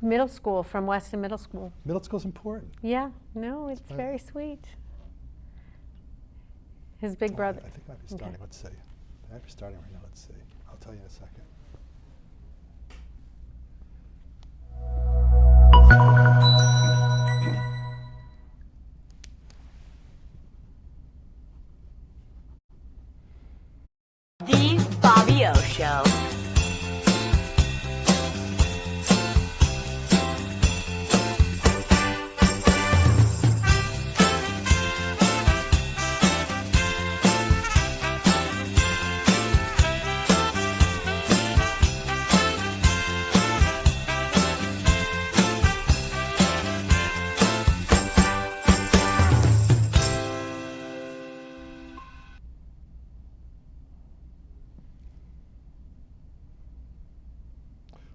Middle school, from Weston Middle School. Middle school's important. Yeah, no, it's very sweet. His big brother. I think it might be starting. Okay. Let's see. It might be starting right now. Let's see. I'll tell you in a second. The Bobby O Show.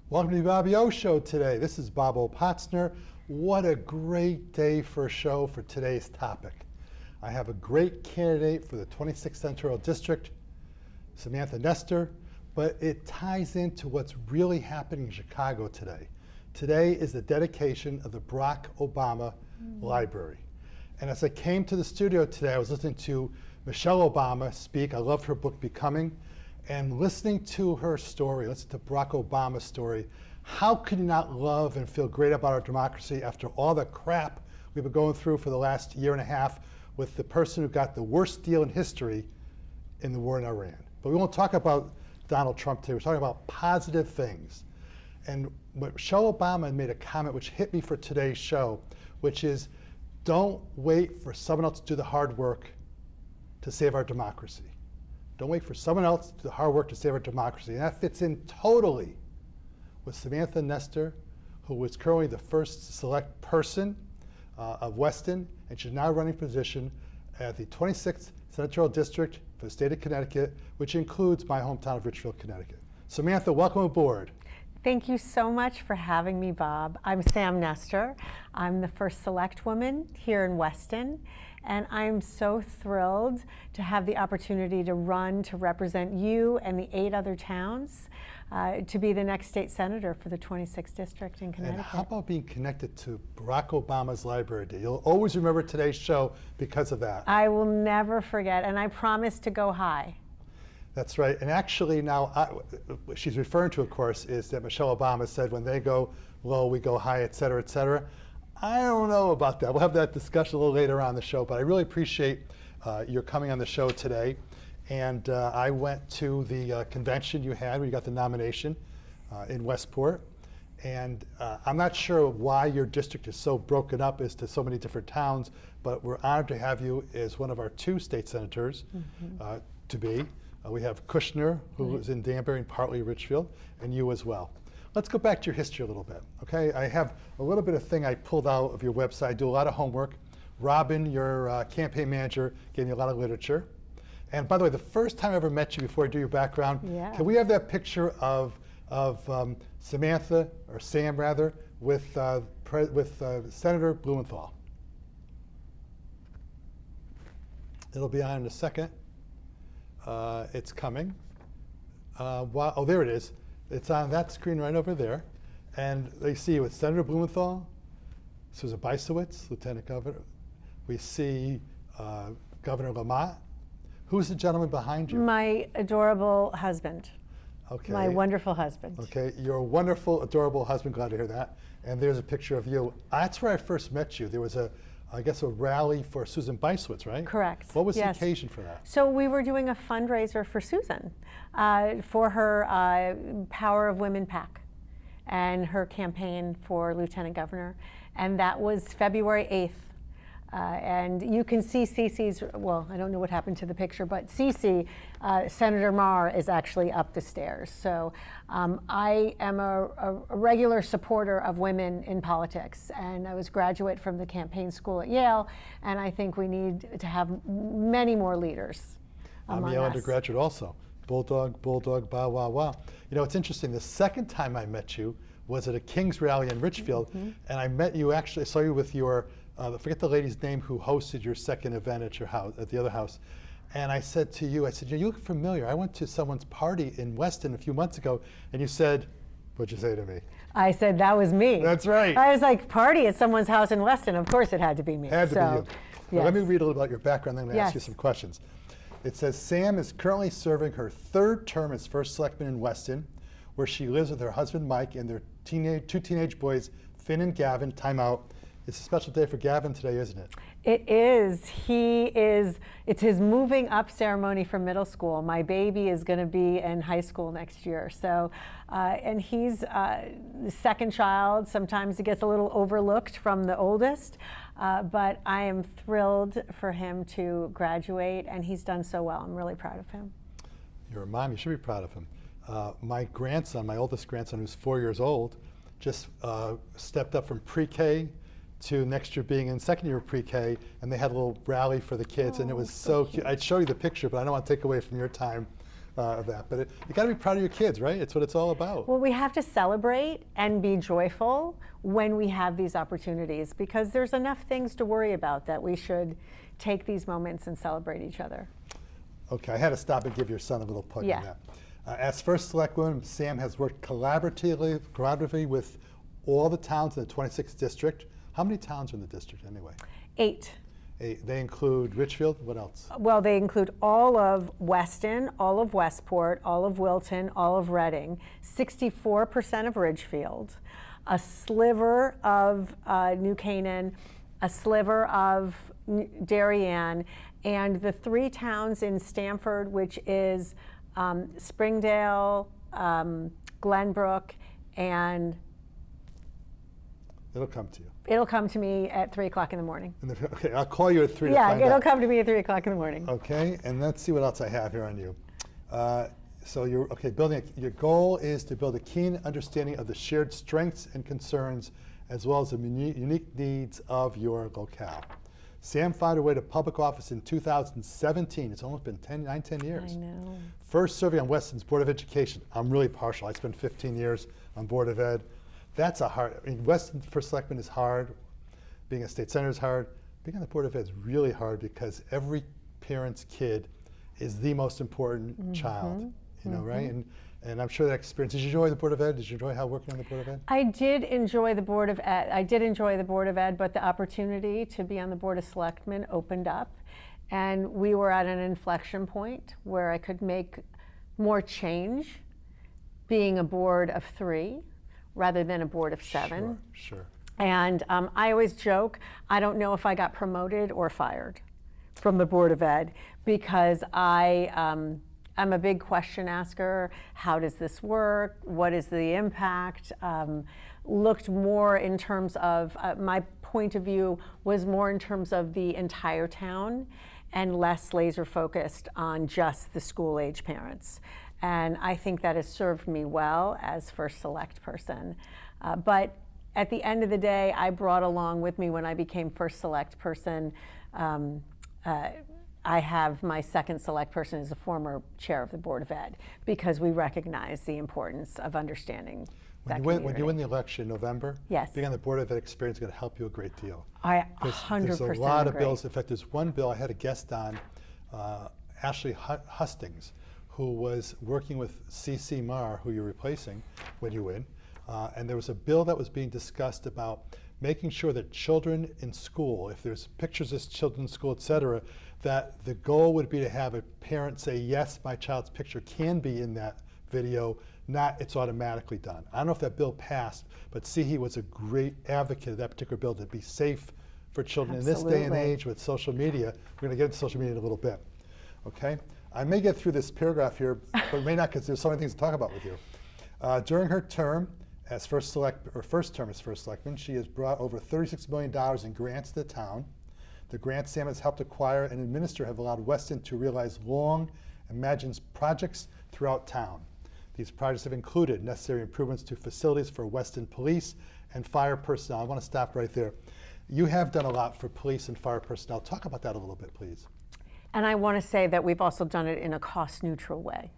Welcome to the Bobby O Show today. This is Bob O. Potzner. What a great day for a show for today's topic. I have a great candidate for the 26th Senatorial District, Samantha Nestor, but it ties into what's really happening in Chicago today. Today is the dedication of the Barack Obama Library. And as I came to the studio today, I was listening to Michelle Obama speak. I loved her book, Becoming. And listening to her story, listening to Barack Obama's story, how could you not love and feel great about our democracy after all the crap we've been going through for the last year and a half with the person who got the worst deal in history in the war in Iran? But we won't talk about Donald Trump today. We're talking about positive things. And Michelle Obama made a comment which hit me for today's show, which is, don't wait for someone else to do the hard work to save our democracy. Don't wait for someone else to do the hard work to save our democracy. And that fits in totally with Samantha Nestor, who is currently the first select person of Weston, and she's now running for position at the 26th Senatorial District for the state of Connecticut, which includes my hometown of Richfield, Connecticut. Samantha, welcome aboard. Thank you so much for having me, Bob. I'm Sam Nestor. I'm the first select woman here in Weston. And I'm so thrilled to have the opportunity to run to represent you and the 8 other towns to be the next state senator for the 26th district in Connecticut. And how about being connected to Barack Obama's Library Day? You'll always remember today's show because of that. I will never forget, and I promise to go high. That's right. And actually now, what she's referring to, of course, is that Michelle Obama said when they go low, we go high, et cetera, et cetera. I don't know about that. We'll have that discussion a little later on the show, but I really appreciate your coming on the show today. And I went to the convention you had where you got the nomination in Westport. And I'm not sure why your district is so broken up as to so many different towns, but we're honored to have you as one of our 2 state senators to be. We have Kushner, who is in Danbury and partly Richfield, and you as well. Let's go back to your history a little bit, okay? I have a little bit of thing I pulled out of your website. I do a lot of homework. Robin, your campaign manager, gave me a lot of literature. And by the way, the first time I ever met you before I do your background, can we have that picture of Samantha, or Sam rather, with Senator Blumenthal? It'll be on in a second. It's coming. Oh, there it is. It's on that screen right over there. And they see with Senator Blumenthal, Susan Beisowitz, Lieutenant Governor. We see Governor Lamont. Who's the gentleman behind you? My adorable husband. Okay. My wonderful husband. Okay, your wonderful, adorable husband, glad to hear that. And there's a picture of you. That's where I first met you. There was I guess a rally for Susan Beisowitz, right? Correct. What was the occasion for that? So we were doing a fundraiser for Susan for her Power of Women PAC and her campaign for Lieutenant Governor. And that was February 8th. And you can see Cece's, well, I don't know what happened to the picture, but Cece, Senator Marr, is actually up the stairs. So I am a regular supporter of women in politics, and I was a graduate from the campaign school at Yale, and I think we need to have many more leaders among I'm a Yale us. undergraduate also. Bulldog, bulldog, bow, wow, wow. You know, it's interesting, the second time I met you was at a King's rally in Richfield, and I met you, actually, I saw you with your, I forget the lady's name who hosted your second event at your house, at the other house. And I said to you, I said, you look familiar. I went to someone's party in Weston a few months ago, and you said, What'd you say to me? I said that was me. That's right. I was like, party at someone's house in Weston. Of course it had to be me. Had to be you. Well, let me yes. read a little about your background, then I'm going to ask you Yes. some questions. It says, Sam is currently serving her 3rd term as first selectman in Weston, where she lives with her husband Mike and their two teenage boys, Finn and Gavin. Time out. It's a special day for Gavin today, isn't it? It is. It's his moving up ceremony for middle school. My baby is going to be in high school next year. So, and he's the second child. Sometimes he gets a little overlooked from the oldest, but I am thrilled for him to graduate, and he's done so well. I'm really proud of him. You're a mom, you should be proud of him. My grandson, my oldest grandson, who's 4 years old, just stepped up from pre-K to next year being in second year of pre-K, and they had a little rally for the kids, and it was so cute. I'd show you the picture, but I don't want to take away from your time of that. But you got to be proud of your kids, right? It's what it's all about. Well, we have to celebrate and be joyful when we have these opportunities, because there's enough things to worry about that we should take these moments and celebrate each other. Okay, I had to stop and give your son a little plug Yeah. on that. As first selectwoman, Sam has worked collaboratively with all the towns in the 26th district. How many towns are in the district anyway? 8. They include Richfield. What else? Well, they include all of Weston, all of Westport, all of Wilton, all of Reading, 64% of Ridgefield, a sliver of New Canaan, a sliver of Darien, and the 3 towns in Stamford, which is Springdale, Glenbrook, and It'll come to you. it'll come to me at 3 o'clock in the morning. Okay, I'll call you at 3 to Yeah, find it'll out. come to me at 3 o'clock in the morning. Okay, and let's see what else I have here on you. So you're your goal is to build a keen understanding of the shared strengths and concerns, as well as the unique needs of your locale. Sam found her way to public office in 2017. It's almost been 10 years. I know. First serving on Weston's Board of Education. I'm really partial. I spent 15 years on Board of Ed. That's a hard, Weston for selectman is hard. Being a state senator is hard. Being on the Board of Ed is really hard because every parent's kid is the most important child, right? And I'm sure that experience, did you enjoy the Board of Ed? Did you enjoy working on the Board of Ed? I did enjoy the Board of Ed. I did enjoy the Board of Ed, but the opportunity to be on the Board of Selectmen opened up, and we were at an inflection point where I could make more change being a board of 3 rather than a board of 7. Sure. And I always joke, I don't know if I got promoted or fired from the Board of Ed, because I'm a big question asker. How does this work? What is the impact? Looked more in terms of, my point of view was more in terms of the entire town and less laser focused on just the school age parents. And I think that has served me well as first select person. But at the end of the day, I brought along with me when I became first select person, I have my second select person as a former chair of the Board of Ed, because we recognize the importance of understanding that community. When you win the election in November, Yes. being on the Board of Ed experience is going to help you a great deal. I 'Cause 100% There's a lot of agree. bills. In fact, there's one bill I had a guest on, Ashley Hustings, who was working with C.C. Marr, who you're replacing when you win. And there was a bill that was being discussed about making sure that children in school, if there's pictures of children in school, et cetera, that the goal would be to have a parent say, yes, my child's picture can be in that video, not it's automatically done. I don't know if that bill passed, but he was a great advocate of that particular bill to be safe for children in this day and Absolutely. age with social media. We're going to get into social media in a little bit. Okay? I may get through this paragraph here, but may not, because there's so many things to talk about with you. During her term as first term as first selectman, she has brought over $36 million in grants to the town. The grants Sam has helped acquire and administer have allowed Weston to realize long imagined projects throughout town. These projects have included necessary improvements to facilities for Weston police and fire personnel. I want to stop right there. You have done a lot for police and fire personnel. Talk about that a little bit, please. And I want to say that we've also done it in a cost-neutral way.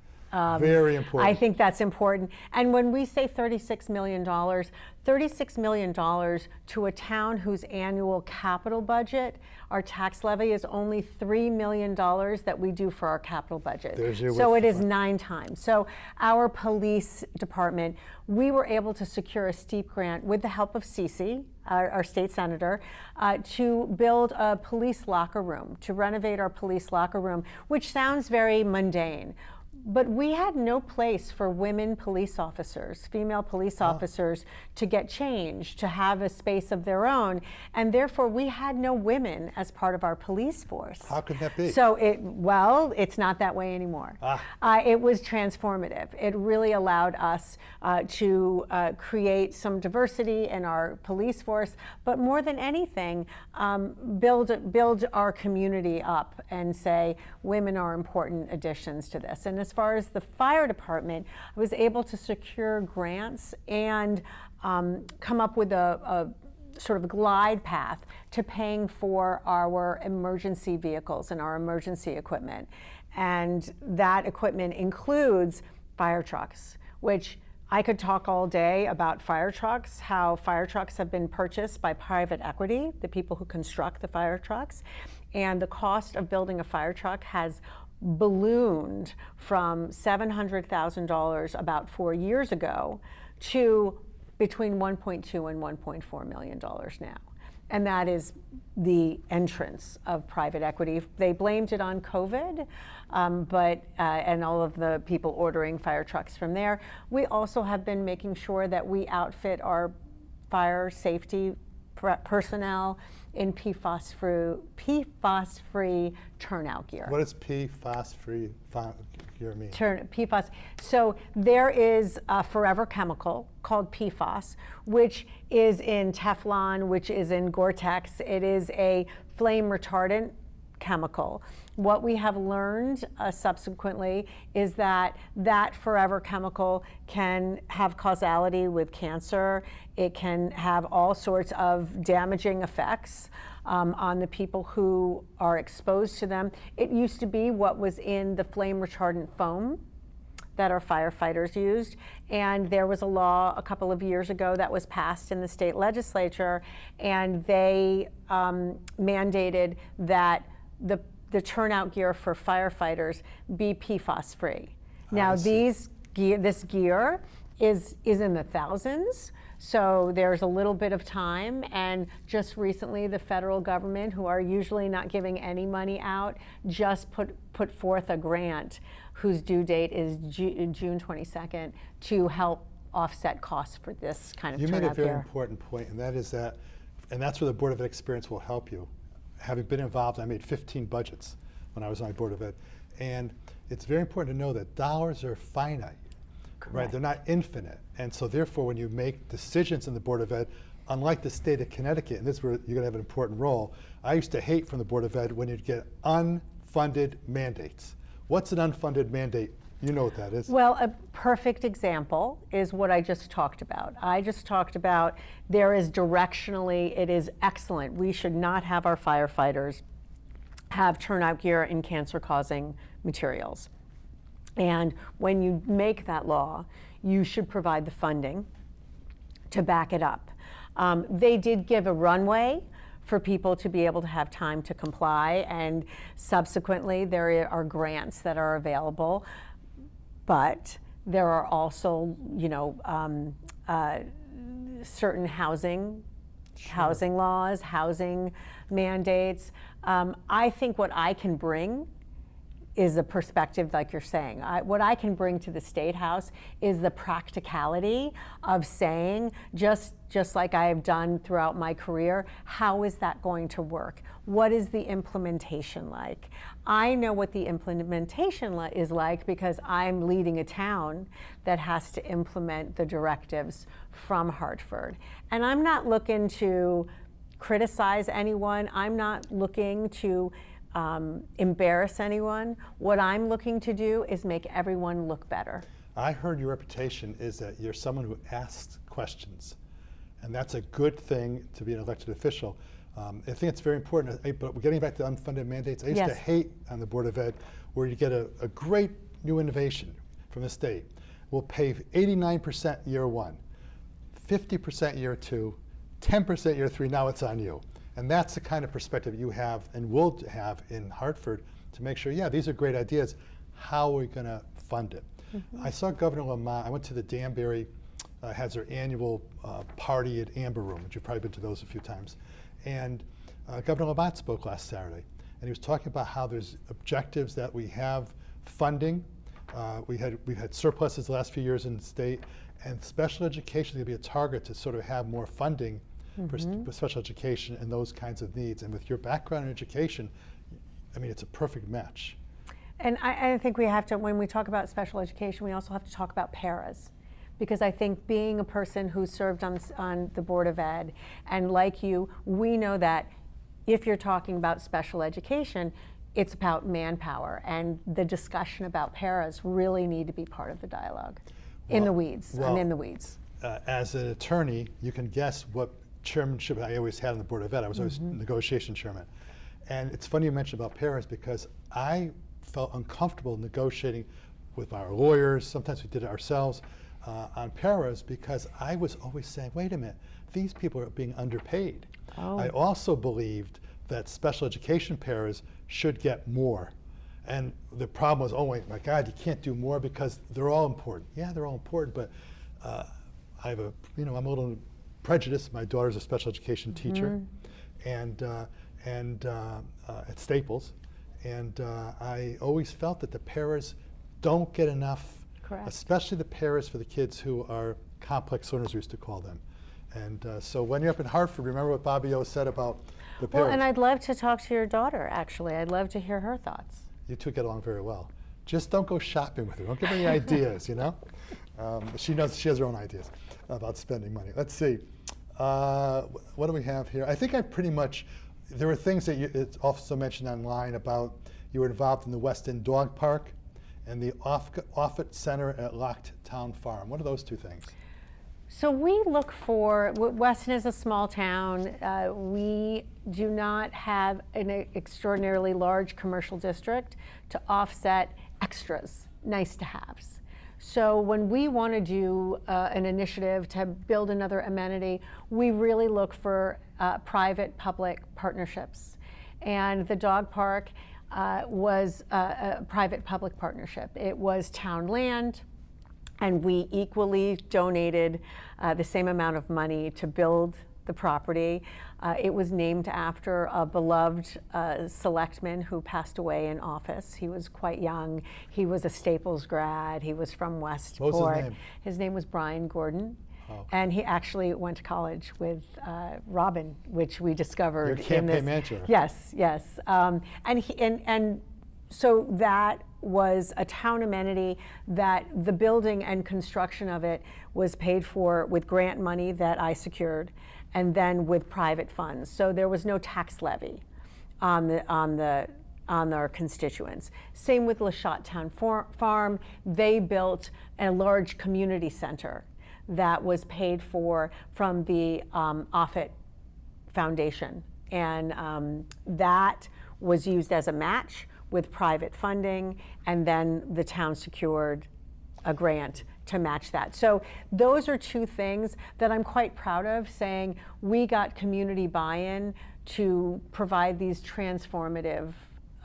Very important. I think that's important. And when we say $36 million, $36 million to a town whose annual capital budget, our tax levy is only $3 million that we do for our capital budget. So it is 9 times. So our police department, we were able to secure a steep grant with the help of Cece, our state senator, to build a police locker room, to renovate our police locker room, which sounds very mundane. But we had no place for women police officers, female police officers, to get changed, to have a space of their own, and therefore we had no women as part of our police force. How could that be? So it's not that way anymore. It was transformative. It really allowed us to create some diversity in our police force, but more than anything, build our community up and say women are important additions to this. And as far as the fire department, I was able to secure grants and come up with a sort of glide path to paying for our emergency vehicles and our emergency equipment. And that equipment includes fire trucks, which I could talk all day about fire trucks, how fire trucks have been purchased by private equity, the people who construct the fire trucks. And the cost of building a fire truck has ballooned from $700,000 about 4 years ago to between $1.2 and $1.4 million now. And that is the entrance of private equity. They blamed it on COVID, and all of the people ordering fire trucks from there. We also have been making sure that we outfit our fire safety personnel in PFAS-free turnout gear. What does PFAS-free gear mean? PFAS. So there is a forever chemical called PFAS, which is in Teflon, which is in Gore-Tex. It is a flame retardant chemical. What we have learned subsequently is that that forever chemical can have causality with cancer. It can have all sorts of damaging effects on the people who are exposed to them. It used to be what was in the flame retardant foam that our firefighters used, and there was a law a couple of years ago that was passed in the state legislature, and they mandated that the turnout gear for firefighters be PFAS free. Now this gear is in the thousands, so there's a little bit of time, and just recently the federal government, who are usually not giving any money out, just put forth a grant whose due date is June 22nd to help offset costs for this kind of turnout gear. You made a very important point, and that is that, and that's where the Board of Ed experience will help you. Having been involved, I made 15 budgets when I was on the Board of Ed. And it's very important to know that dollars are finite, right? They're not infinite. And so therefore, when you make decisions in the Board of Ed, unlike the state of Connecticut, and this is where you're gonna have an important role, I used to hate from the Board of Ed when you'd get unfunded mandates. What's an unfunded mandate? You know what that is. Well, a perfect example is what I just talked about. I just talked about there is directionally, it is excellent. We should not have our firefighters have turnout gear and cancer-causing materials. And when you make that law, you should provide the funding to back it up. They did give a runway for people to be able to have time to comply, and subsequently there are grants that are available. But there are also, certain housing laws, housing mandates. I think what I can bring is a perspective like you're saying. What I can bring to the State House is the practicality of saying, just like I have done throughout my career, how is that going to work? What is the implementation like? I know what the implementation is like because I'm leading a town that has to implement the directives from Hartford. And I'm not looking to criticize anyone. I'm not looking to embarrass anyone. What I'm looking to do is make everyone look better. I heard your reputation is that you're someone who asks questions, and that's a good thing to be an elected official. I think it's very important, but getting back to unfunded mandates, I used to hate on the Board of Ed where you get a great new innovation. from the state will pay 89% year one, 50% year two, 10% year three, now it's on you. And that's the kind of perspective you have and will have in Hartford to make sure, yeah, these are great ideas. How are we going to fund it? I saw Governor Lamont. I went to the Danbury, has their annual party at Amber Room, which you've probably been to those a few times. And Governor Lamont spoke last Saturday, and he was talking about how there's objectives that we have funding. We've had surpluses the last few years in the state, and special education is going to be a target to sort of have more funding for special education and those kinds of needs. And with your background in education, I mean, it's a perfect match. And I think we have to, when we talk about special education, we also have to talk about paras. Because I think being a person who served on the Board of Ed, and like you, we know that if you're talking about special education, it's about manpower. And the discussion about paras really need to be part of the dialogue. In the weeds. I'm in the weeds. As an attorney, you can guess what chairmanship I always had on the Board of Ed. I was always negotiation chairman. And it's funny you mentioned about paras, because I felt uncomfortable negotiating with our lawyers. Sometimes we did it ourselves on paras, because I was always saying, wait a minute, these people are being underpaid. I also believed that special education paras should get more. And the problem was, oh my God, you can't do more because they're all important. Yeah, they're all important, but I have I'm a little prejudiced. My daughter's a special education teacher, and at Staples. And I always felt that the paras don't get enough, especially the paras for the kids who are complex learners, we used to call them. And so when you're up in Hartford, remember what Bobby O said about the paras. Well, and I'd love to talk to your daughter, actually. I'd love to hear her thoughts. You two get along very well. Just don't go shopping with her. Don't give her any ideas, you know? She knows, she has her own ideas about spending money. Let's see. What do we have here? I think I pretty much, there were things that it's also mentioned online about you were involved in the West End Dog Park and the Offutt Center at Locktown Farm. What are those two things? So we look for, Weston is a small town. We do not have an extraordinarily large commercial district to offset extras, nice to haves. So when we want to do an initiative to build another amenity, we really look for private-public partnerships. And the dog park was a private-public partnership. It was town land, and we equally donated the same amount of money to build the property. It was named after a beloved selectman who passed away in office. He was quite young. He was a Staples grad. He was from Westport. What was his name? His name was Brian Gordon. Oh. And he actually went to college with Robin, which we discovered. Your campaign manager. Yes, yes. And so that was a town amenity that the building and construction of it was paid for with grant money that I secured, and then with private funds. So there was no tax levy on our constituents. Same with Lashot Town Farm. They built a large community center that was paid for from the Offutt Foundation, and that was used as a match with private funding, and then the town secured a grant to match that. So those are two things that I'm quite proud of, saying we got community buy-in to provide these transformative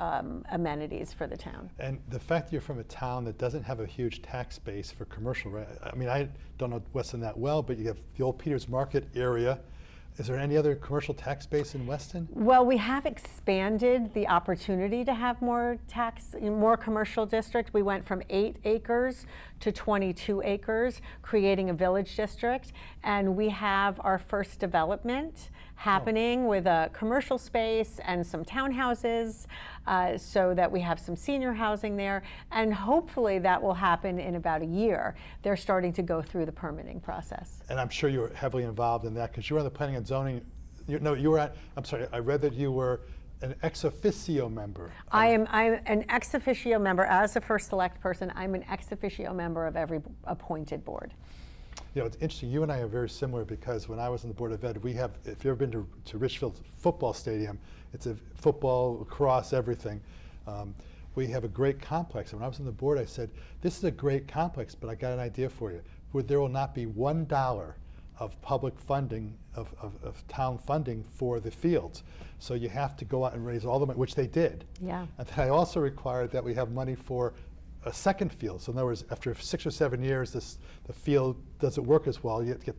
amenities for the town. And the fact that you're from a town that doesn't have a huge tax base for commercial, right? I mean, I don't know Weston that well, but you have the old Peters Market area. Is there any other commercial tax base in Weston? Well, we have expanded the opportunity to have more commercial district. We went from 8 acres to 22 acres, creating a village district. And we have our first development happening with a commercial space and some townhouses, so that we have some senior housing there. And hopefully that will happen in about a year. They're starting to go through the permitting process. And I'm sure you were heavily involved in that because you were on the planning and zoning. I'm sorry, I read that you were an ex officio member. I'm an ex officio member. As a first select person, I'm an ex officio member of every appointed board. You know, it's interesting, you and I are very similar because when I was on the Board of Ed, we have, if you've ever been to Richfield football stadium, it's a football, lacrosse, everything. we have a great complex. And when I was on the board, I said, this is a great complex, but I got an idea for you. There will not be $1 of public funding, of town funding for the fields. So you have to go out and raise all the money, which they did. Yeah. And then I also required that we have money for a second field. So in other words, after 6 or 7 years, the field doesn't work as well. You have to get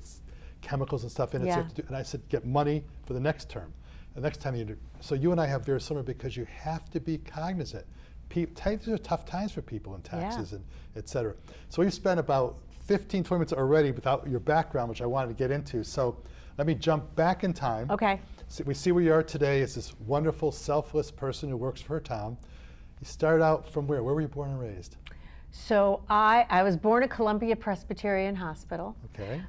chemicals and stuff in it. Yeah. So you have to and I said, get money for the next term. The next time you do. So you and I have very similar because you have to be cognizant. These are tough times for people in taxes and et cetera. So we've spent about 15, 20 minutes already without your background, which I wanted to get into. So let me jump back in time. Okay. So we see where you are today as this wonderful, selfless person who works for her town. You started out from where? Where were you born and raised? So I was born at Columbia Presbyterian Hospital. Okay.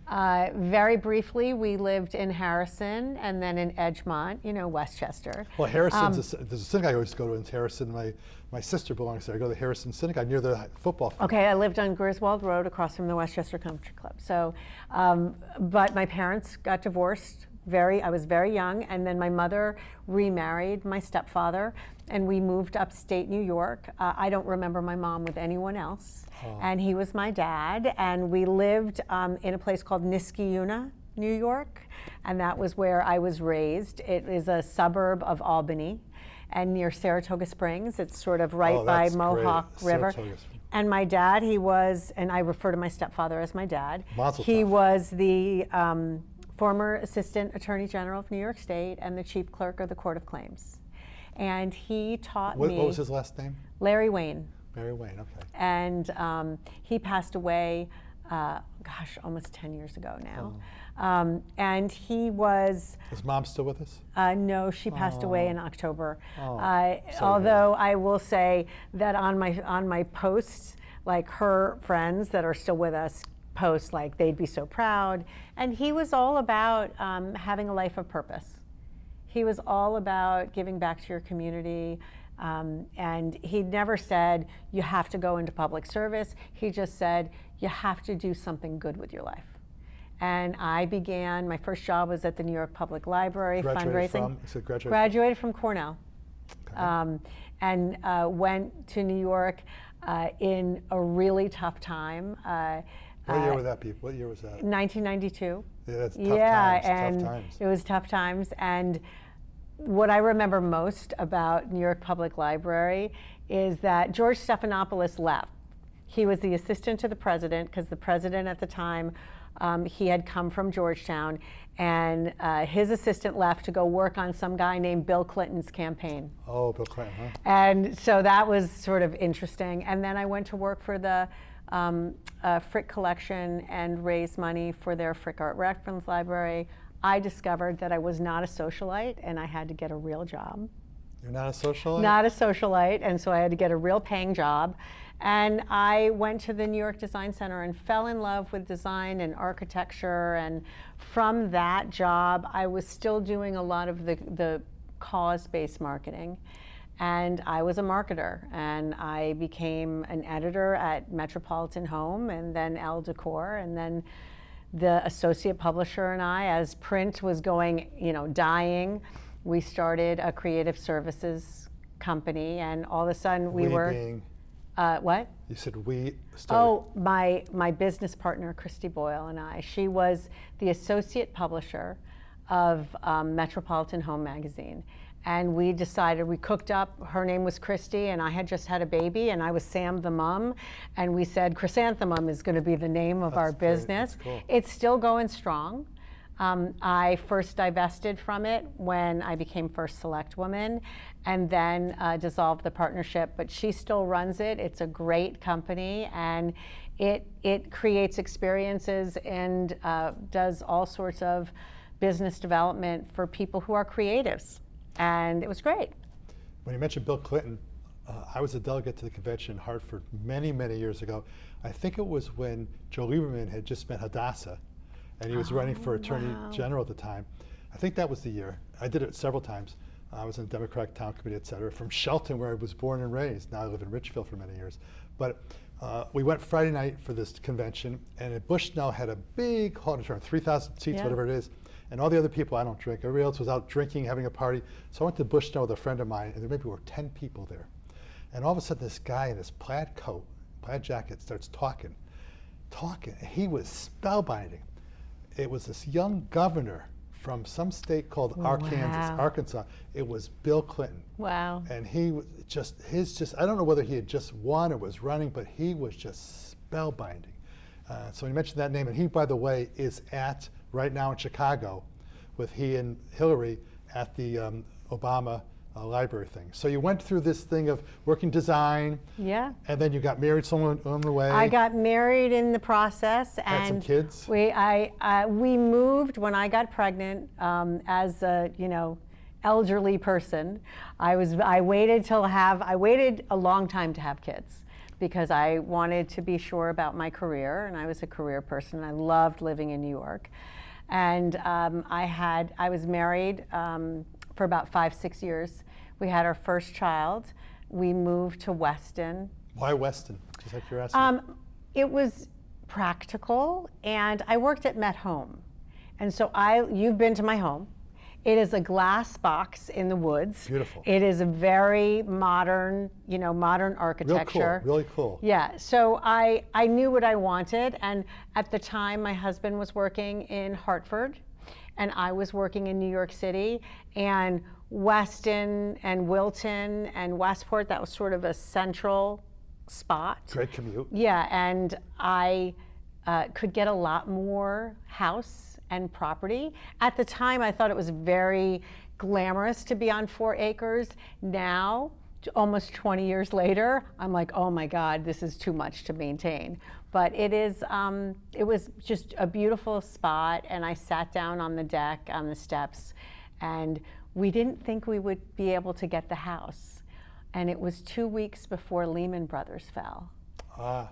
Very briefly, we lived in Harrison and then in Edgemont, Westchester. Well, Harrison's, there's a synagogue I always go to in Harrison. My sister belongs there. I go to the Harrison Synagogue near the football field. Okay, I lived on Griswold Road across from the Westchester Country Club. So, but my parents got divorced I was very young, and then my mother remarried my stepfather, and we moved upstate New York. I don't remember my mom with anyone else, and he was my dad, and we lived in a place called Niskayuna, New York, and that was where I was raised. It is a suburb of Albany, and near Saratoga Springs. It's sort of right by Mohawk River. And my dad, and I refer to my stepfather as my dad. Mazel He tov. was the former Assistant Attorney General of New York State and the Chief Clerk of the Court of Claims. And he taught me. What was his last name? Larry Wayne. Mary Wayne, okay. And he passed away, almost 10 years ago now. And he was. Is Mom still with us? No, she passed away in October. Although I will say that on my posts, like her friends that are still with us post, like they'd be so proud. And he was all about having a life of purpose. He was all about giving back to your community. And he never said, you have to go into public service. He just said, you have to do something good with your life. And my first job was at the New York Public Library, fundraising. Graduated from Cornell. Okay. And went to New York in a really tough time. What year would that be? What year was that? 1992. Yeah, that's tough times. And tough times. It was tough times. And what I remember most about New York Public Library is that George Stephanopoulos left. He was the assistant to the president, because the president at the time, he had come from Georgetown, and his assistant left to go work on some guy named Bill Clinton's campaign. Oh, Bill Clinton, huh? And so that was sort of interesting. And then I went to work for the Frick Collection and raised money for their Frick Art Reference Library. I discovered that I was not a socialite, and I had to get a real job. You're not a socialite? Not a socialite, and so I had to get a real paying job. And I went to the New York Design Center and fell in love with design and architecture. And from that job, I was still doing a lot of the cause-based marketing. And I was a marketer, and I became an editor at Metropolitan Home and then Elle Decor, and then the associate publisher and I, as print was going, dying, we started a creative services company, and all of a sudden we were. Being, what? You said we started. Oh, my business partner, Christy Boyle, and I. She was the associate publisher of Metropolitan Home magazine. And we decided, we cooked up, her name was Christy, and I had just had a baby, and I was Sam the mom, and we said Chrysanthemum is going to be the name of our business. That's cool. It's still going strong. I first divested from it when I became first select woman, and then dissolved the partnership, but she still runs it. It's a great company, and it creates experiences and does all sorts of business development for people who are creatives. And it was great. When you mentioned Bill Clinton, I was a delegate to the convention in Hartford many, many years ago. I think it was when Joe Lieberman had just met Hadassah, and he was running for Attorney General at the time. I think that was the year. I did it several times. I was in the Democratic Town Committee, et cetera, from Shelton, where I was born and raised. Now I live in Richfield for many years. But we went Friday night for this convention, and Bushnell had a big auditorium, 3,000 seats, whatever it is. And all the other people, I don't drink. Everybody else was out drinking, having a party. So I went to Bushnell with a friend of mine, and there maybe were 10 people there. And all of a sudden, this guy in his plaid coat, plaid jacket, starts talking. He was spellbinding. It was this young governor from some state called Arkansas. It was Bill Clinton. Wow. And he was I don't know whether he had just won or was running, but he was just spellbinding. So he mentioned that name. And he, by the way, is right now in Chicago with he and Hillary at the Obama library thing. So you went through this thing of working design. Yeah. And then you got married someone on the way. I got married in the process, and had some kids. We moved when I got pregnant as a elderly person. I waited a long time to have kids because I wanted to be sure about my career, and I was a career person. And I loved living in New York, and I was married for about 5-6 years. We had our first child. We moved to Weston. Why Weston? Just out of curiosity. It was practical, and I worked at Met Home. And so you've been to my home. It is a glass box in the woods. Beautiful. It is a very modern, modern architecture. Really cool. Yeah, so I knew what I wanted, and at the time my husband was working in Hartford, and I was working in New York City, and Weston and Wilton and Westport, that was sort of a central spot. Great commute. Yeah, and I could get a lot more house and property. At the time, I thought it was very glamorous to be on 4 acres. Now, almost 20 years later, I'm like, oh my God, this is too much to maintain. But it was just a beautiful spot, and I sat down on the deck, on the steps, and we didn't think we would be able to get the house. And it was 2 weeks before Lehman Brothers fell.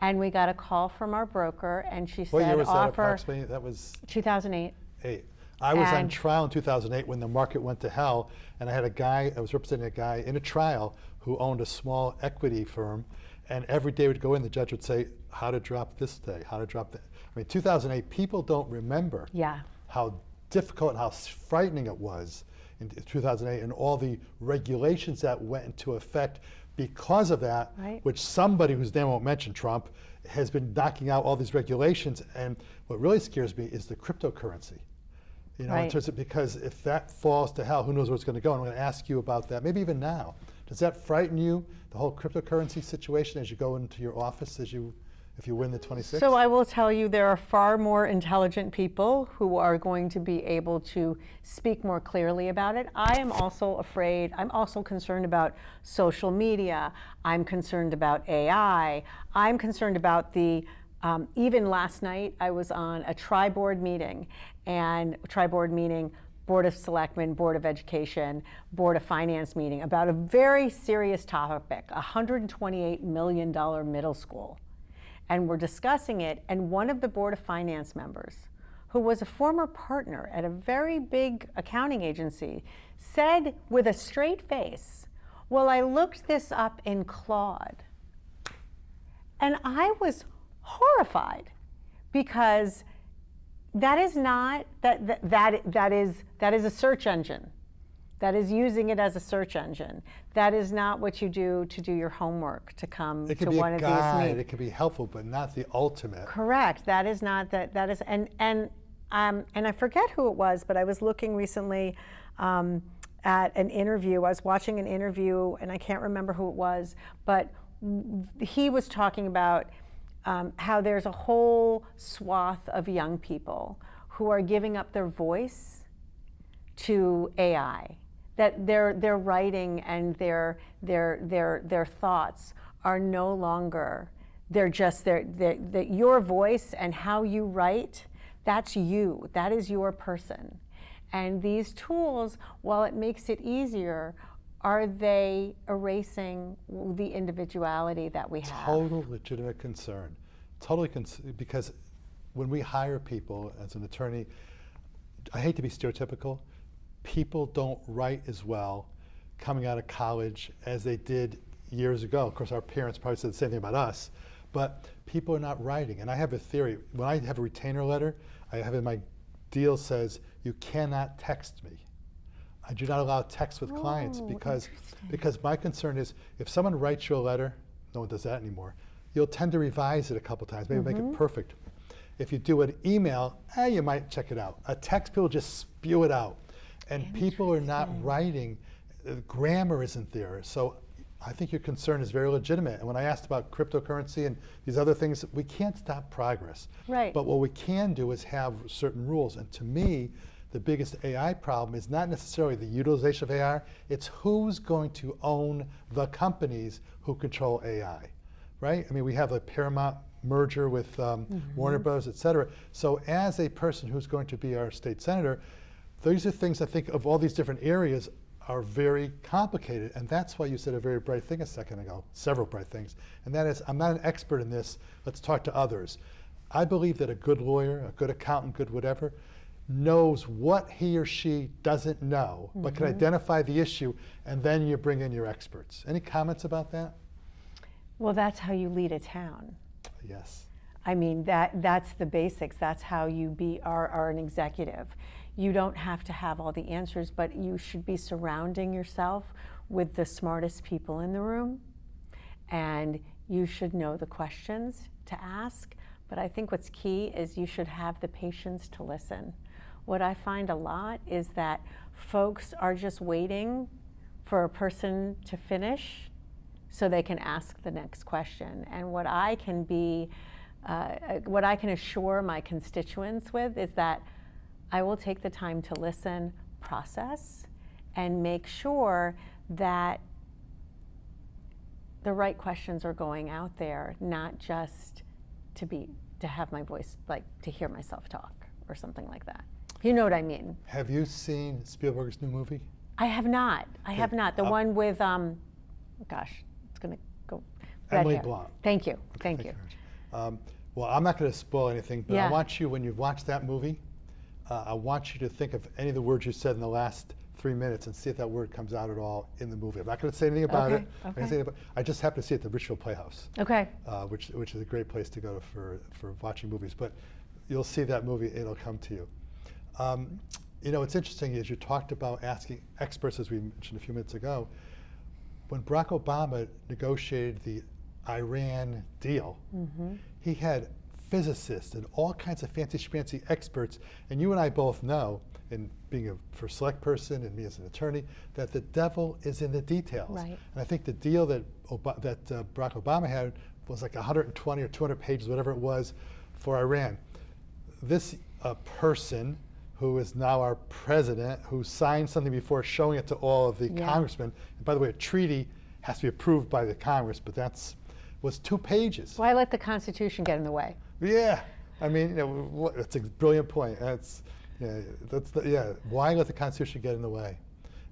And we got a call from our broker, and she said, what year was that offer approximately? That was 2008. I was on trial in 2008 when the market went to hell, and I was representing a guy in a trial who owned a small equity firm, and every day we'd go in, the judge would say, how to drop this day, how to drop that. I mean, 2008, people don't remember how difficult and how frightening it was in 2008, and all the regulations that went into effect because of that, which somebody whose name I won't mention, Trump, has been knocking out all these regulations. And what really scares me is the cryptocurrency. In terms of, because if that falls to hell, who knows where it's going to go? And I'm going to ask you about that, maybe even now. Does that frighten you, the whole cryptocurrency situation, as you go into your office, if you win the 26th? So I will tell you, there are far more intelligent people who are going to be able to speak more clearly about it. I am also afraid, I'm also concerned about social media. I'm concerned about AI. I'm concerned about even last night, I was on a tri-board meeting, Board of Selectmen, Board of Education, Board of Finance meeting about a very serious topic, a $128 million middle school. And we're discussing it, and one of the Board of Finance members, who was a former partner at a very big accounting agency, said with a straight face, well, I looked this up in Claude. And I was horrified, because that is not, that is a search engine. That is using it as a search engine. That is not what you do to do your homework, to come to one of these meetings. It can be helpful, but not the ultimate. Correct. That is not that is, and I forget who it was, but I was looking recently at an interview. I was watching an interview, and I can't remember who it was, but he was talking about how there's a whole swath of young people who are giving up their voice to AI. That their writing and their thoughts are no longer, that your voice and how you write, that's you, that is your person. And these tools, while it makes it easier, are they erasing the individuality that we have? Total legitimate concern. Because when we hire people as an attorney, I hate to be stereotypical, people don't write as well coming out of college as they did years ago. Of course, our parents probably said the same thing about us, but people are not writing. And I have a theory. When I have a retainer letter, I have in my deal says, you cannot text me. I do not allow text with clients Oh, because my concern is if someone writes you a letter, no one does that anymore, you'll tend to revise it a couple times, maybe make it perfect. If you do an email, you might check it out. A text, people just spew it out. And people are not writing, grammar isn't there. So I think your concern is very legitimate. And when I asked about cryptocurrency and these other things, we can't stop progress. Right. But what we can do is have certain rules. And to me, the biggest AI problem is not necessarily the utilization of AI, it's who's going to own the companies who control AI, right? I mean, we have a Paramount merger with Warner Bros., et cetera. So as a person who's going to be our state senator, these are things I think of all these different areas are very complicated. And that's why you said a very bright thing a second ago, several bright things. And that is, I'm not an expert in this, let's talk to others. I believe that a good lawyer, a good accountant, good whatever, knows what he or she doesn't know, but can identify the issue, and then you bring in your experts. Any comments about that? Well, that's how you lead a town. Yes. I mean, that's the basics. That's how you are an executive. You don't have to have all the answers, but you should be surrounding yourself with the smartest people in the room, and you should know the questions to ask. But I think what's key is you should have the patience to listen. What I find a lot is that folks are just waiting for a person to finish so they can ask the next question. And what I can assure my constituents with is that I will take the time to listen, process, and make sure that the right questions are going out there, not just to have my voice, like to hear myself talk or something like that. You know what I mean? Have you seen Spielberg's new movie? I have not. I have not. The one with, gosh, it's going to go. Emily Blunt. Thank you. Thank you. Well, I'm not going to spoil anything, but Yeah. I want you, when you watch that movie, I want you to think of any of the words you said in the last 3 minutes and see if that word comes out at all in the movie. I'm not going to say anything about it. I'm not gonna say anything about- I just happen to see it at the Richfield Playhouse, Okay. which is a great place to go for watching movies. But you'll see that movie, it'll come to you. You know, what's interesting is you talked about asking experts, as we mentioned a few minutes ago. When Barack Obama negotiated the Iran deal, he had physicists and all kinds of fancy schmancy experts. And you and I both know, in being a first select person and me as an attorney, that the devil is in the details. Right. And I think the deal that Barack Obama had was like 120 or 200 pages, whatever it was, for Iran. This person who is now our president, who signed something before showing it to all of the congressmen. And by the way, a treaty has to be approved by the Congress, but was 2 pages. Why let the Constitution get in the way? Yeah, I mean, you know, that's a brilliant point. Why let the Constitution get in the way?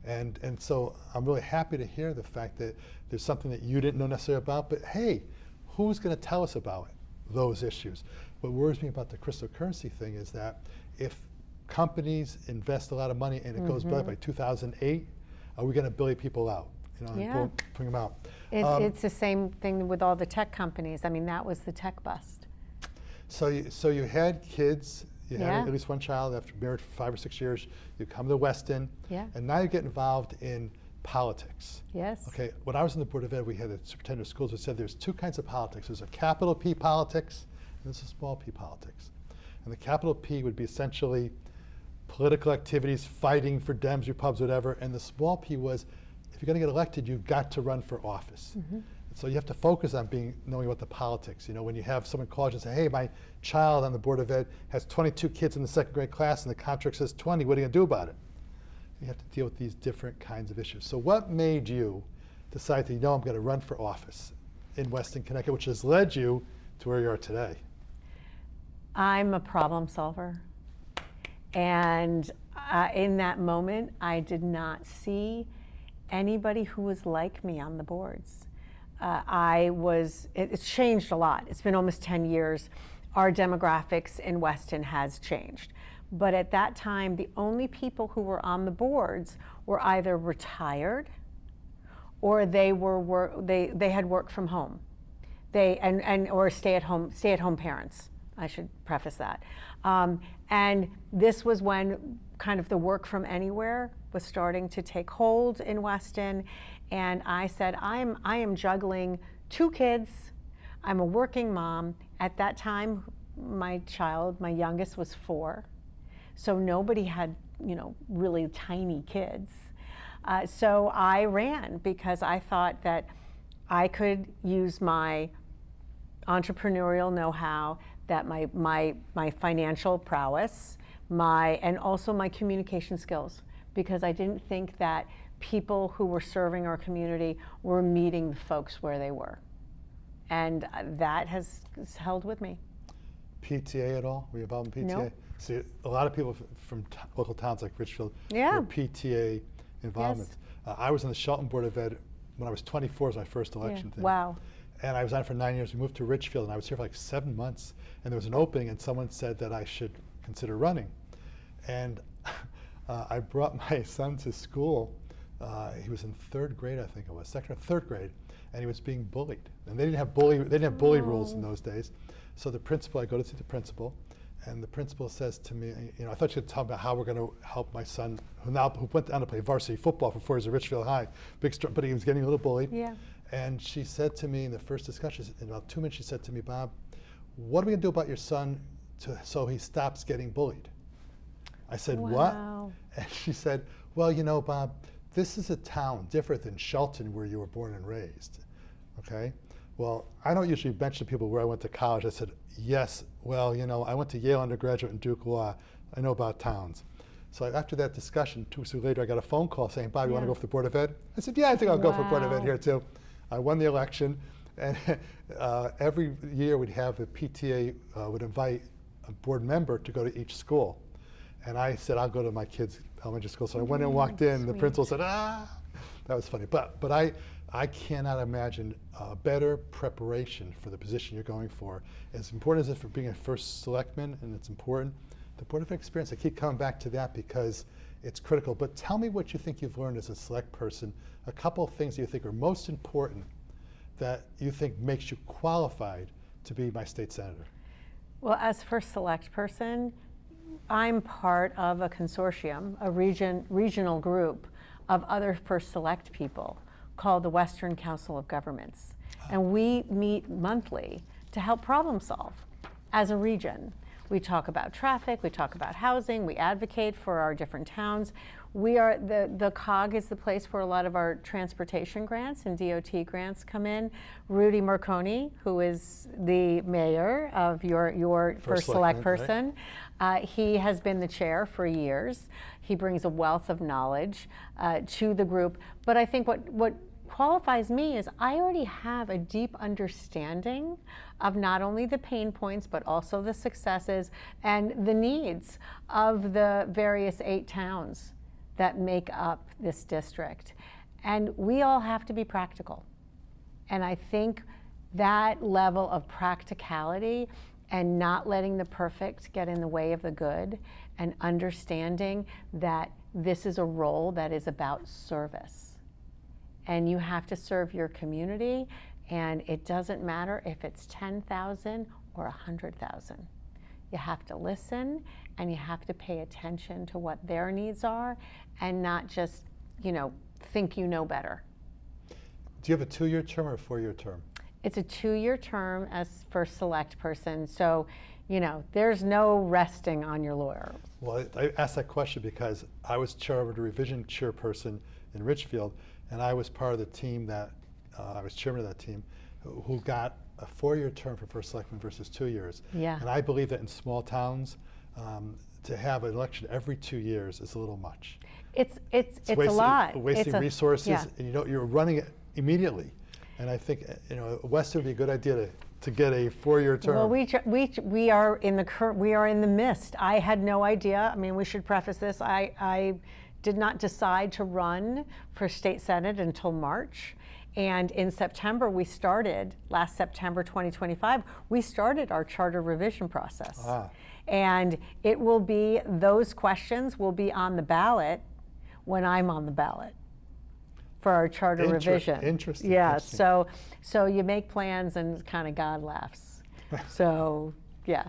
And so I'm really happy to hear the fact that there's something that you didn't know necessarily about, but hey, who's going to tell us about those issues? What worries me about the cryptocurrency thing is that if companies invest a lot of money and it goes by 2008, are we going to billy people out? You know, and we'll bring them out. It's the same thing with all the tech companies. I mean, that was the tech bust. So you had kids, you had at least one child after married for 5 or 6 years, you come to Weston, and now you get involved in politics. Yes. Okay, when I was in the Board of Ed, we had a superintendent of schools who said there's 2 kinds of politics. There's a capital P politics, and there's a small p politics. And the capital P would be essentially political activities, fighting for Dems, Repubs, whatever, and the small p was, if you're going to get elected, you've got to run for office. So you have to focus on knowing about the politics. You know, when you have someone call you and say, hey, my child on the Board of Ed has 22 kids in the 2nd grade class and the contract says 20, what are you going to do about it? You have to deal with these different kinds of issues. So what made you decide that, I'm going to run for office in Weston, Connecticut, which has led you to where you are today? I'm a problem solver. And in that moment, I did not see anybody who was like me on the boards. It's changed a lot. It's been almost 10 years. Our demographics in Weston has changed. But at that time, the only people who were on the boards were either retired or they had work from home. Or stay-at-home parents. I should preface that. And this was when kind of the work from anywhere was starting to take hold in Weston, and I said, I am juggling 2 kids. I'm a working mom. At that time, my youngest was 4, so nobody had, really tiny kids. So I ran because I thought that I could use my entrepreneurial know-how, that my financial prowess, and also my communication skills, because I didn't think that people who were serving our community were meeting the folks where they were. And that has held with me. PTA at all? Were you involved in PTA? No. See, a lot of people from local towns like Richfield Yeah. were PTA involvement. Yes. I was on the Shelton Board of Ed when I was 24, was my first election thing. Wow. And I was on it for 9 years. We moved to Richfield, and I was here for like 7 months. And there was an opening, and someone said that I should consider running. And I brought my son to school. He was in 3rd grade, I think it was, 2nd or 3rd grade, and he was being bullied. And they didn't have bully rules in those days. So the principal, I go to see the principal, and the principal says to me, I thought she would tell me about how we're going to help my son, who went on to play varsity football for 4 years at Richfield High, but he was getting a little bullied. Yeah. And she said to me in the first discussion, in about 2 minutes, she said to me, Bob, what are we going to do about your son so he stops getting bullied? I said, Wow. what? And she said, well, Bob, this is a town different than Shelton where you were born and raised, okay? Well, I don't usually mention to people where I went to college. I said, yes, well, I went to Yale undergraduate and Duke Law. I know about towns. So after that discussion, 2 weeks later, I got a phone call saying, Bob, you want to go for the Board of Ed? I said, yeah, I think I'll go for Board of Ed here too. I won the election, and every year we'd have the PTA would invite a board member to go to each school. And I said, I'll go to my kids' elementary school. So I went in and walked in, and the principal said, that was funny. But I cannot imagine a better preparation for the position you're going for. As important as it for being a first selectman, and it's important, the Board of Ed experience, I keep coming back to that because it's critical. But tell me what you think you've learned as a select person, a couple of things you think are most important that you think makes you qualified to be my state senator. Well, as first select person, I'm part of a consortium, a regional group of other first select people called the Western Council of Governments. And we meet monthly to help problem solve as a region. We talk about traffic, we talk about housing, we advocate for our different towns. We are, the COG is the place where a lot of our transportation grants and DOT grants come in. Rudy Marconi, who is the mayor of your first select person, he has been the chair for years. He brings a wealth of knowledge to the group. But I think what qualifies me is I already have a deep understanding of not only the pain points, but also the successes and the needs of the various 8 towns that make up this district. And we all have to be practical. And I think that level of practicality and not letting the perfect get in the way of the good, and understanding that this is a role that is about service. And you have to serve your community, and it doesn't matter if it's 10,000 or 100,000. You have to listen, and you have to pay attention to what their needs are, and not just, think you know better. Do you have a 2-year term or a 4-year term? It's a 2-year term as first select person, so there's no resting on your laurels. Well, I asked that question because I was chair of the revision chairperson in Richfield, and I was part of the team that, I was chairman of that team, who got a 4-year term for first selectman versus 2 years. Yeah. And I believe that in small towns, to have an election every 2 years is a little much. It's a lot. Wasting resources, yeah. and you're running it immediately. And I think Weston would be a good idea to get a 4-year term. Well, we are in the midst. I had no idea. I mean, we should preface this. I did not decide to run for state senate until March. And in September, last September 2025, we started our charter revision process. And those questions will be on the ballot when I'm on the ballot for our charter revision. Interesting. Yeah, interesting. so you make plans and kind of God laughs. So, yeah.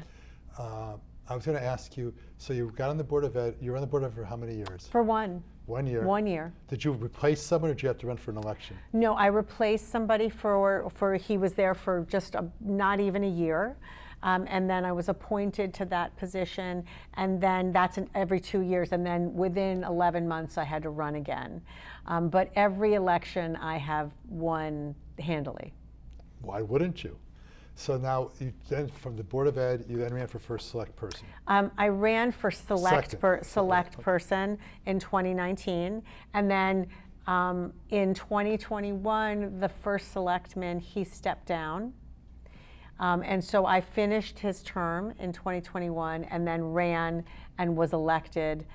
I was going to ask you, so you got on the Board of Ed, you were on the Board of Ed for how many years? For 1 1 year? 1 year. Did you replace someone or did you have to run for an election? No, I replaced somebody he was there for just not even a year. And then I was appointed to that position, and then that's every 2 years, and then within 11 months I had to run again. But every election I have won handily. Why wouldn't you? So now, you then from the Board of Ed, you then ran for first select person. I ran for select person in 2019, and then in 2021, the first selectman, he stepped down. And so I finished his term in 2021 and then ran and was elected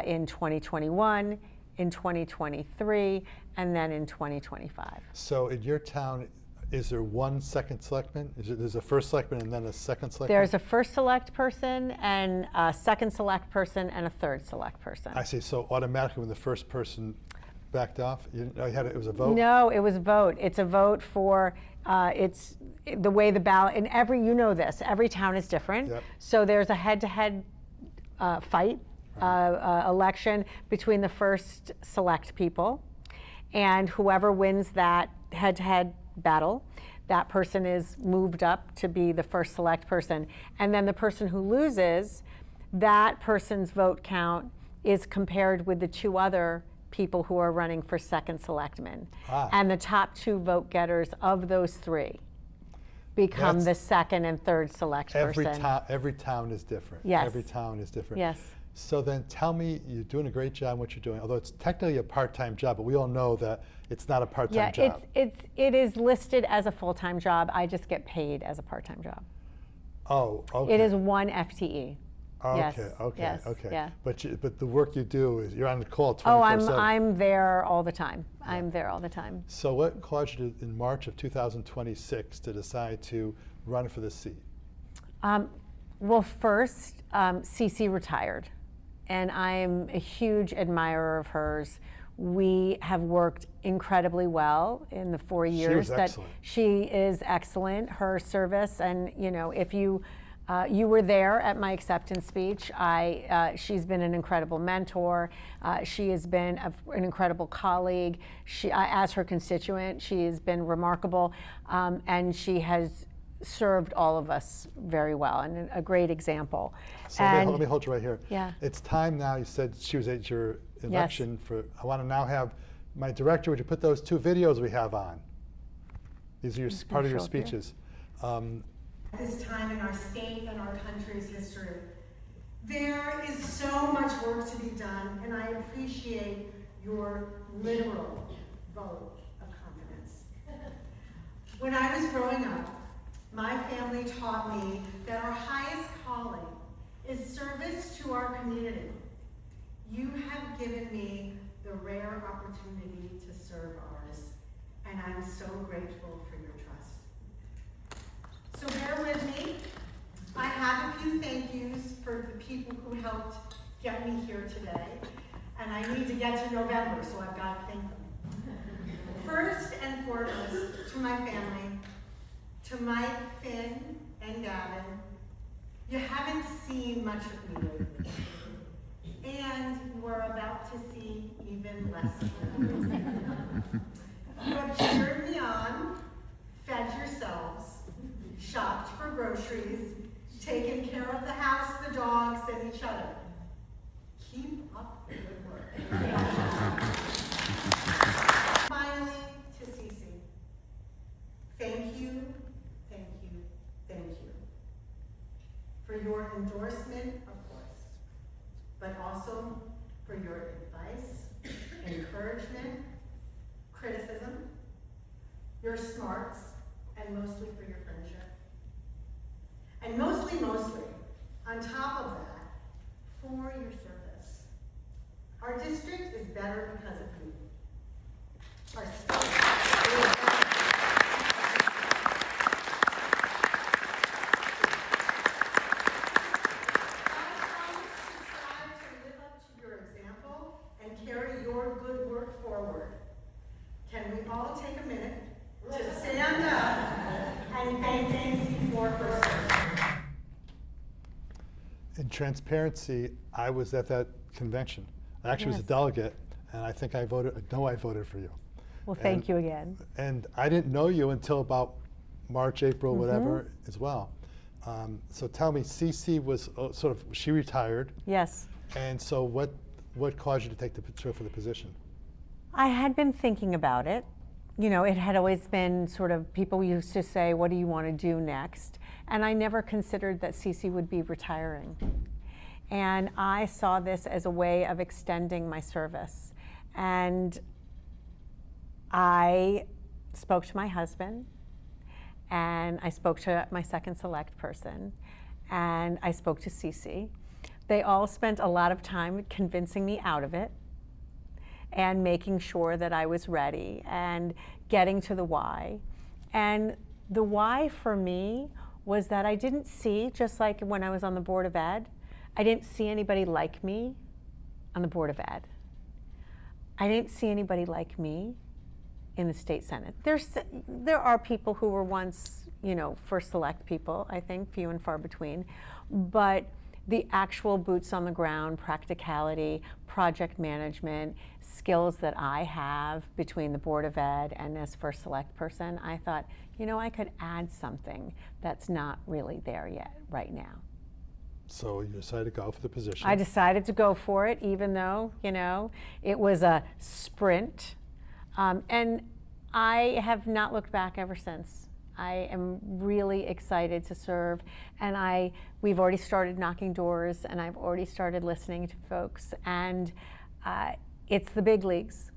in 2021, in 2023, and then in 2025. So in your town, is there one second selectman? There's a first selectman and then a second selectman? There's a first select person and a second select person and a third select person. I see. So automatically when the first person backed off, it was a vote? No, it was a vote. It's a vote for, it's the way the ballot, and you know this, every town is different. Yep. So there's a head-to-head fight, election between the first select people, and whoever wins that head-to-head battle, that person is moved up to be the first select person. And then the person who loses, that person's vote count is compared with the 2 other people who are running for second selectman. And the top 2 vote getters of those 3 become the second and third select person. Every town is different. Yes. Every town is different. Yes. So then tell me, you're doing a great job in what you're doing, although it's technically a part-time job, but we all know that it's not a part-time job. It is listed as a full-time job. I just get paid as a part-time job. Oh, okay. It is 1 FTE. Okay, Yes, okay, yes, okay. yeah. But the work you do is you're on the call 24/7. Oh, I'm there all the time. I'm there all the time. So what caused you in March of 2026 to decide to run for the seat? Well, first, Cece retired, and I'm a huge admirer of hers. We have worked incredibly well in the 4 years that excellent. She is excellent. Her service, and if you were there at my acceptance speech. She's been an incredible mentor. She has been an incredible colleague. As her constituent, she has been remarkable, and she has served all of us very well, and a great example. So let me hold you right here. Yeah. It's time now. You said she was at your election. I want to now have my director. Would you put those 2 videos we have on? These are part of your speeches. At this time in our state and our country's history, there is so much work to be done, and I appreciate your literal vote of confidence. When I was growing up, my family taught me that our highest calling is service to our community. You have given me the rare opportunity to serve ours, and I'm so grateful for your trust. So bear with me. I have a few thank yous for the people who helped get me here today, and I need to get to November, so I've got to thank them. First and foremost, to my family, to Mike, Finn, and Gavin. You haven't seen much of me lately, and you are about to see even less of me. You have cheered me on, fed yourselves, shopped for groceries, taken care of the house, the dogs, and each other. Keep up the good work. Finally, to Cece, thank you, thank you, thank you for your endorsement, of course, but also for your advice, encouragement, criticism, your smarts, and mostly for your friendship. And mostly, on top of that, for your service. Our district is better because of you. Our state is better. I promise to strive to live up to your example and carry your good work forward. Can we all take a minute to stand up and thank Daisy for her service? In transparency, I was at that convention. I actually was a Yes. delegate, and I think I voted for you. Well, thank And- you again. And I didn't know you until about March, April, whatever, Mm-hmm. as well. So tell me, Cece was she retired, Yes. and so what caused you to take for the position? I had been thinking about it. You know, it had always been sort of, people used to say, what do you want to do next? And I never considered that Cece would be retiring. And I saw this as a way of extending my service. And I spoke to my husband, and I spoke to my second select person, and I spoke to Cece. They all spent a lot of time convincing me out of it and making sure that I was ready and getting to the why. And the why for me was that I didn't see, just like when I was on the Board of Ed, I didn't see anybody like me on the Board of Ed. I didn't see anybody like me in the state Senate. There are people who were once, you know, first select people, I think, few and far between, but the actual boots on the ground, practicality, project management, skills that I have between the Board of Ed and as first select person, I thought, you know, I could add something that's not really there yet, right now. So you decided to go for the position. I decided to go for it, even though, you know, it was a sprint. And I have not looked back ever since. I am really excited to serve, and we've already started knocking doors, and I've already started listening to folks, and it's the big leagues.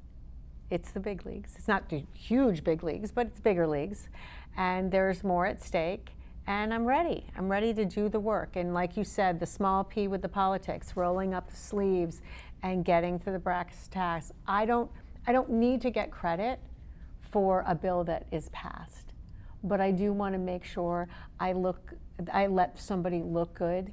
It's the big leagues. It's not the huge big leagues, but it's bigger leagues, and there's more at stake, and I'm ready. I'm ready to do the work, and like you said, the small P with the politics, rolling up the sleeves and getting to the brass tacks. I don't need to get credit for a bill that is passed. But I do want to make sure I let somebody look good,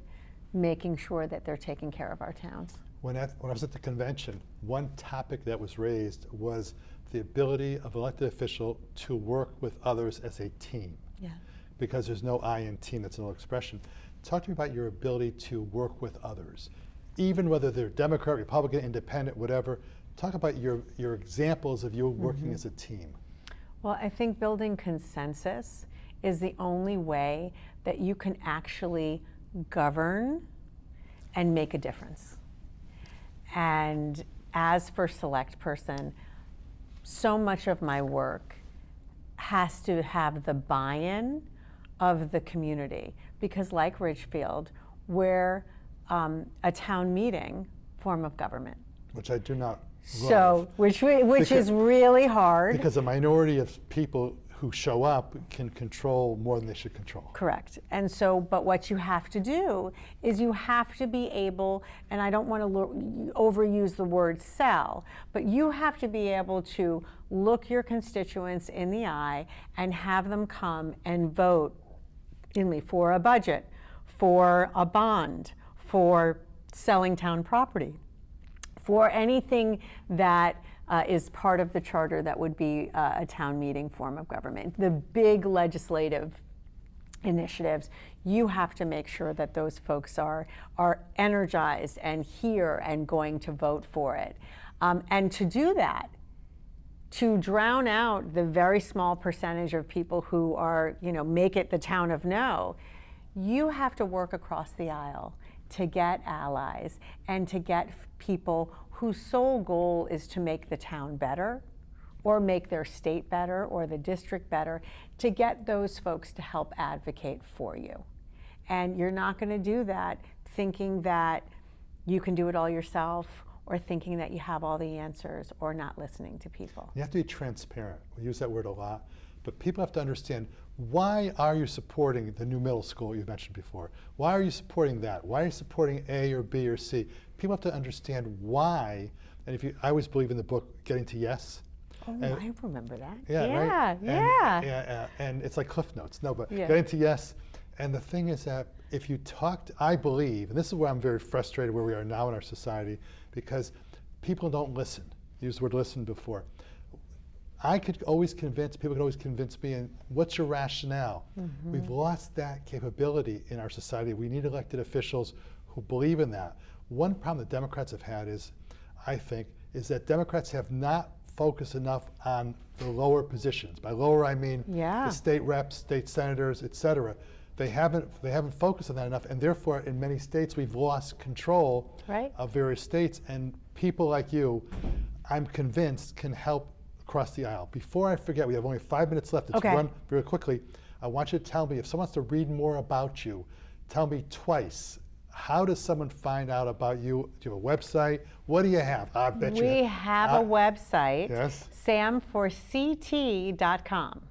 making sure that they're taking care of our towns. When I was at the convention, one topic that was raised was the ability of an elected official to work with others as a team. Yeah. Because there's no I in team, that's an old expression. Talk to me about your ability to work with others, even whether they're Democrat, Republican, Independent, whatever. Talk about your examples of you working as a team. Well, I think building consensus is the only way that you can actually govern and make a difference. And as first select person, so much of my work has to have the buy-in of the community, because like Ridgefield, we're a town meeting form of government. Which I do not So, love. which Because- is really hard. Because a minority of people who show up can control more than they should control. Correct. And so, but what you have to do is you have to be able, and I don't want to overuse the word sell, but you have to be able to look your constituents in the eye and have them come and vote for a budget, for a bond, for selling town property, for anything that is part of the charter that would be a town meeting form of government. The big legislative initiatives, you have to make sure that those folks are energized and here and going to vote for it. And to do that, to drown out the very small percentage of people who are, make it the town of no, you have to work across the aisle to get allies and to get people whose sole goal is to make the town better or make their state better or the district better, to get those folks to help advocate for you. And you're not going to do that thinking that you can do it all yourself or thinking that you have all the answers or not listening to people. You have to be transparent. We use that word a lot, but people have to understand, why are you supporting the new middle school you mentioned before? Why are you supporting that? Why are you supporting A or B or C? People have to understand why, and I always believe in the book, Getting to Yes. Oh, And- I remember that. Yeah, right? Yeah. And it's like Cliff Notes. No, but Yeah. Getting to Yes. And the thing is that if you talked, I believe, and this is where I'm very frustrated where we are now in our society, because people don't listen. Used the word listen before. People could always convince me, and what's your rationale? We've lost that capability in our society. We need elected officials who believe in that. One problem that Democrats have had is, I think, is that Democrats have not focused enough on the lower positions. By lower, I mean Yeah. the state reps, state senators, et cetera. They haven't focused on that enough, and therefore, in many states, we've lost control Right. of various states. And people like you, I'm convinced, can help across the aisle. Before I forget, we have only 5 minutes left. Let's Okay. run very quickly. I want you to tell me, if someone wants to read more about you, tell me twice. How does someone find out about you? Do you have a website? What do you have? I bet you We have a website, Yes. samforct.com.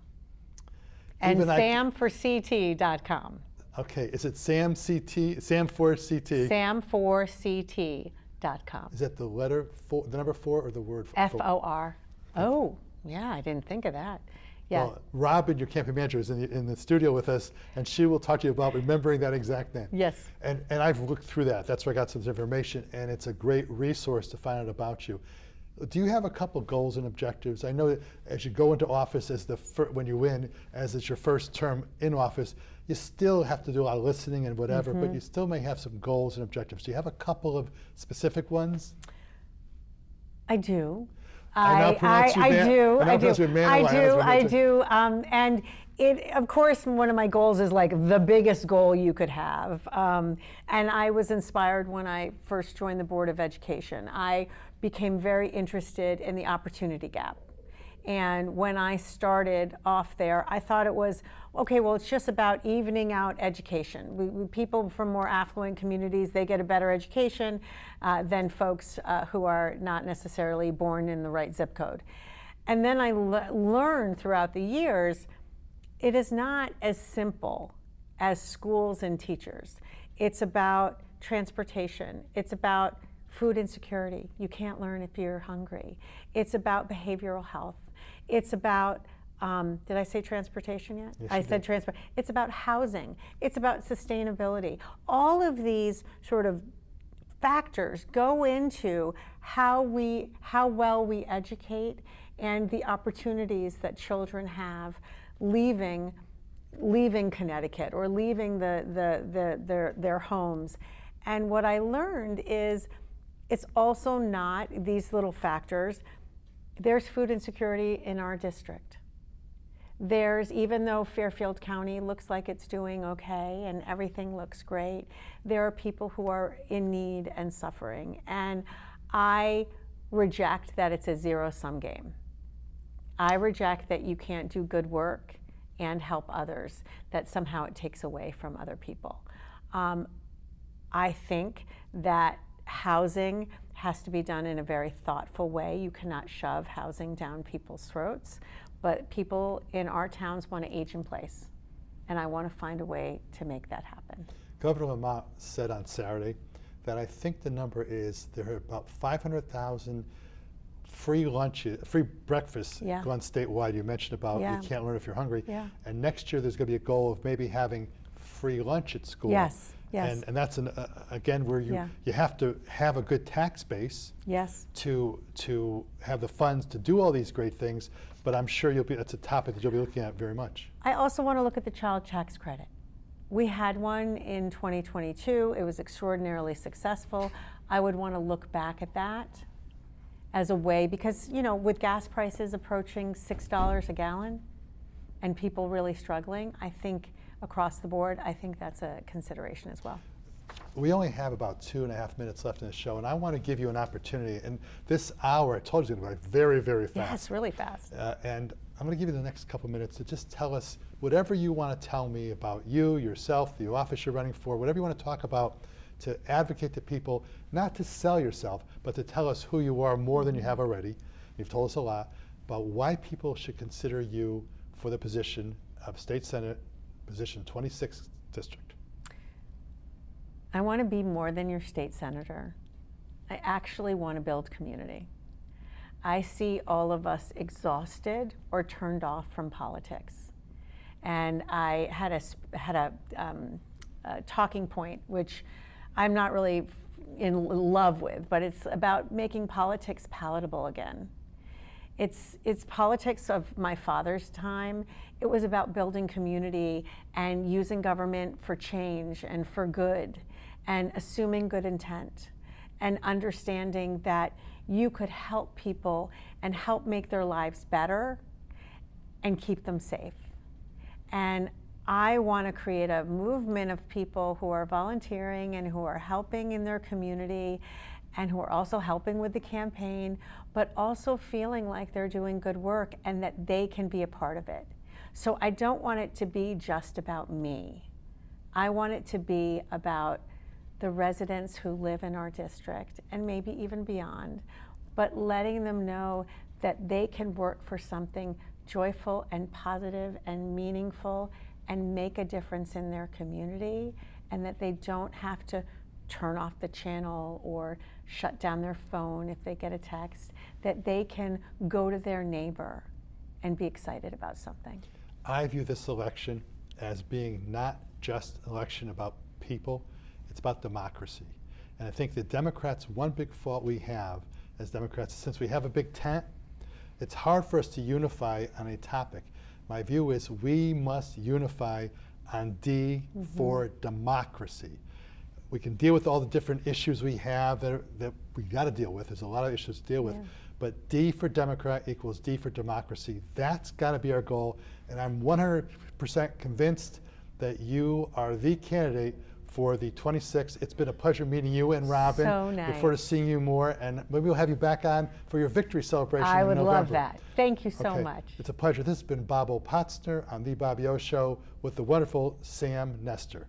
And Even samforct.com. Okay, is it Sam4CT? Sam4ct.com. Is that the letter four, the number 4, or the word FOR. Oh, yeah, I didn't think of that. Yeah. Well, Robin, your campaign manager, is in the studio with us, and she will talk to you about remembering that exact name. Yes. And I've looked through that. That's where I got some information, and it's a great resource to find out about you. Do you have a couple goals and objectives? I know that as you go into office, when you win, as it's your first term in office, you still have to do a lot of listening and whatever, but you still may have some goals and objectives. Do you have a couple of specific ones? I do. I now pronounce you I Man- do. I now I pronounce do. you Manuel. I I do. was I gonna do. And it, of course, one of my goals is like the biggest goal you could have. And I was inspired when I first joined the Board of Education. I became very interested in the opportunity gap. And when I started off there, I thought it was, okay, well, it's just about evening out education. People from more affluent communities, they get a better education than folks who are not necessarily born in the right zip code. And then I learned throughout the years, it is not as simple as schools and teachers. It's about transportation. It's about food insecurity. You can't learn if you're hungry. It's about behavioral health. It's about, did I say transportation yet? Yes, I you said did. transport. It's about housing. It's about sustainability. All of these sort of factors go into how well we educate and the opportunities that children have leaving Connecticut or leaving their homes. And what I learned is it's also not these little factors. There's food insecurity in our district. Even though Fairfield County looks like it's doing okay and everything looks great, there are people who are in need and suffering. And I reject that it's a zero-sum game. I reject that you can't do good work and help others, that somehow it takes away from other people. I think that housing has to be done in a very thoughtful way. You cannot shove housing down people's throats, but people in our towns want to age in place, and I want to find a way to make that happen. Governor Lamont said on Saturday that I think the number is there are about 500,000 free lunches, free breakfasts gone statewide. You mentioned about you can't learn if you're hungry. Yeah. And next year there's going to be a goal of maybe having free lunch at school. Yes, yes. And that's again where you have to have a good tax base. Yes. To have the funds to do all these great things. But I'm sure that's a topic that you'll be looking at very much. I also want to look at the child tax credit. We had one in 2022. It was extraordinarily successful. I would want to look back at that as a way, because with gas prices approaching $6 a gallon and people really struggling, I think across the board, I think that's a consideration as well. We only have about 2.5 minutes left in the show, and I want to give you an opportunity. And this hour, I told you, is going to go very, very fast. Yes, really fast. And I'm going to give you the next couple minutes to just tell us whatever you want to tell me about you, yourself, the office you're running for, whatever you want to talk about, to advocate to people, not to sell yourself, but to tell us who you are more than you have already. You've told us a lot about why people should consider you for the position of State Senate, position 26th District. I want to be more than your state senator. I actually want to build community. I see all of us exhausted or turned off from politics. And I had a talking point, which I'm not really in love with, but it's about making politics palatable again. It's politics of my father's time. It was about building community and using government for change and for good. and assuming good intent and understanding that you could help people and help make their lives better and keep them safe. And I want to create a movement of people who are volunteering and who are helping in their community and who are also helping with the campaign, but also feeling like they're doing good work and that they can be a part of it. So I don't want it to be just about me. I want it to be about the residents who live in our district and maybe even beyond, but letting them know that they can work for something joyful and positive and meaningful and make a difference in their community, and that they don't have to turn off the channel or shut down their phone if they get a text, that they can go to their neighbor and be excited about something. I view this election as being not just an election about people, it's about democracy. And I think the Democrats, one big fault we have as Democrats, since we have a big tent, it's hard for us to unify on a topic. My view is we must unify on D for democracy. We can deal with all the different issues we have that we got to deal with. There's a lot of issues to deal with. But D for Democrat equals D for democracy. That's got to be our goal. And I'm 100% convinced that you are the candidate for the 26th. It's been a pleasure meeting you and Robin. So nice. Look forward to seeing you more, and maybe we'll have you back on for your victory celebration I in would November. love that. Thank you so Okay. much. It's a pleasure. This has been Bobo Potzner on The Bobby O Show with the wonderful Sam Nestor.